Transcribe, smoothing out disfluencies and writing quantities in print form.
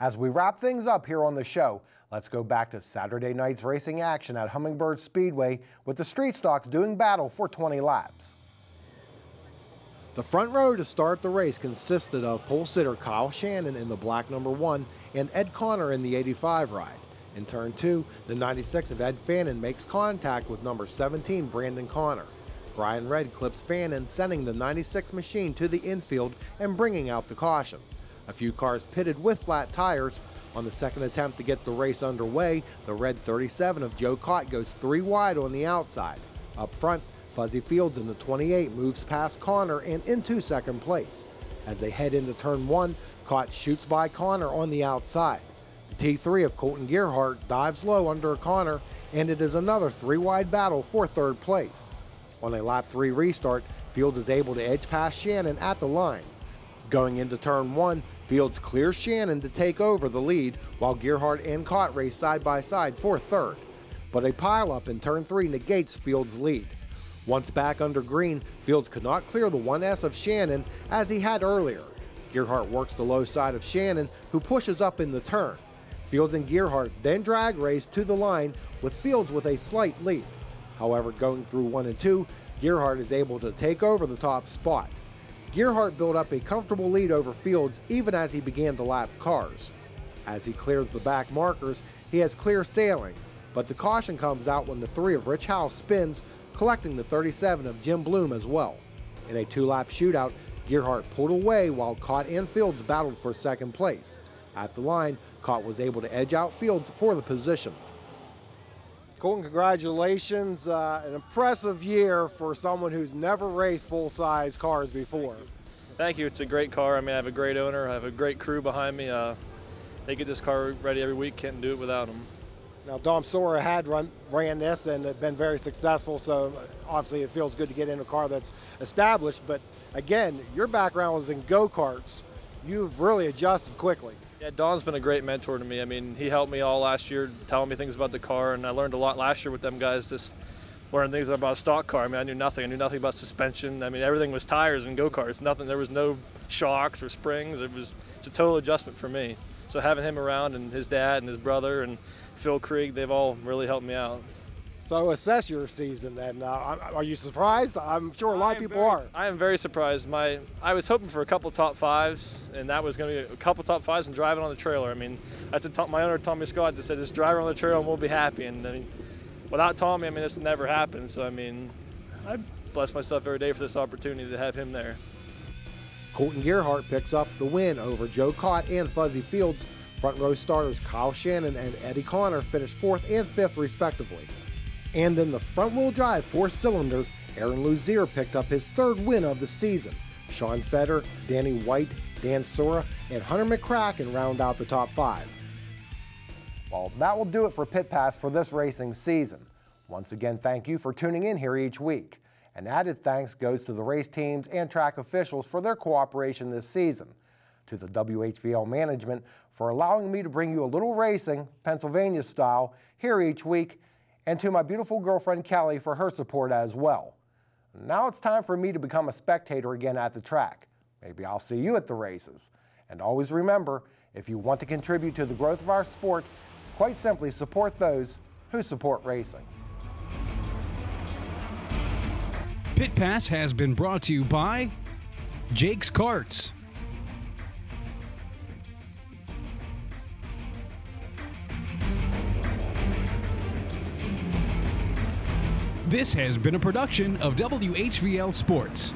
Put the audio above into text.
As we wrap things up here on the show, let's go back to Saturday night's racing action at Hummingbird Speedway with the street stocks doing battle for 20 laps. The front row to start the race consisted of pole sitter Kyle Shannon in the black #1 and Ed Connor in the 85 ride. In turn 2, the 96 of Ed Fannin makes contact with number 17 Brandon Connor. Brian Red clips Fannin, sending the 96 machine to the infield and bringing out the caution. A few cars pitted with flat tires. On the second attempt to get the race underway, the red 37 of Joe Cott goes 3 wide on the outside. Up front, Fuzzy Fields in the 28 moves past Connor and into second place. As they head into turn 1, Cott shoots by Connor on the outside. The T3 of Colton Gearhart dives low under Connor, and it is another 3-wide battle for third place. On a lap 3 restart, Fields is able to edge past Shannon at the line. Going into turn 1, Fields clears Shannon to take over the lead, while Gearhart and Cott race side by side for third. But a pileup in turn 3 negates Fields' lead. Once back under green, Fields could not clear the 1S of Shannon as he had earlier. Gearhart works the low side of Shannon, who pushes up in the turn. Fields and Gearhart then drag race to the line, with Fields with a slight lead. However, going through 1 and 2, Gearhart is able to take over the top spot. Gearhart built up a comfortable lead over Fields even as he began to lap cars. As he clears the back markers, he has clear sailing, but the caution comes out when the 3 of Rich Howe spins, collecting the 37 of Jim Bloom as well. In a 2-lap shootout, Gearhart pulled away while Cott and Fields battled for second place. At the line, Cott was able to edge out Fields for the position. Colton, congratulations. An impressive year for someone who's never raced full-size cars before. Thank you. It's a great car. I mean, I have a great owner. I have a great crew behind me. They get this car ready every week. Can't do it without them. Now, Dom Sora had ran this and been very successful, so obviously it feels good to get in a car that's established. But again, your background was in go-karts. You've really adjusted quickly. Yeah, Don's been a great mentor to me. I mean, he helped me all last year, telling me things about the car, and I learned a lot last year with them guys, just learning things about a stock car. I mean, I knew nothing. I knew nothing about suspension. I mean, everything was tires and go-karts. Nothing. There was no shocks or springs. It's a total adjustment for me. So having him around, and his dad and his brother and Phil Krieg, they've all really helped me out. So assess your season then. Are you surprised? I'm sure a lot of people are. I am very surprised. I was hoping for a couple top 5s, and that was going to be a couple top 5s and driving on the trailer. I mean, that's my owner, Tommy Scott, just said, just drive on the trailer and we'll be happy. And I mean, without Tommy, I mean, this never happened. So I mean, I bless myself every day for this opportunity to have him there. Colton Gearhart picks up the win over Joe Cott and Fuzzy Fields. Front row starters Kyle Shannon and Eddie Connor finished 4th and 5th respectively. And in the front-wheel drive 4 cylinders, Aaron Luzier picked up his 3rd win of the season. Sean Fetter, Danny White, Dan Sora, and Hunter McCracken round out the top 5. Well, that will do it for Pit Pass for this racing season. Once again, thank you for tuning in here each week. And added thanks goes to the race teams and track officials for their cooperation this season, to the WHVL management for allowing me to bring you a little racing, Pennsylvania style, here each week, and to my beautiful girlfriend Kelly for her support as well. Now it's time for me to become a spectator again at the track. Maybe I'll see you at the races. And always remember, if you want to contribute to the growth of our sport, quite simply support those who support racing. Pit Pass has been brought to you by Jake's Karts, This has been a production of WHVL Sports.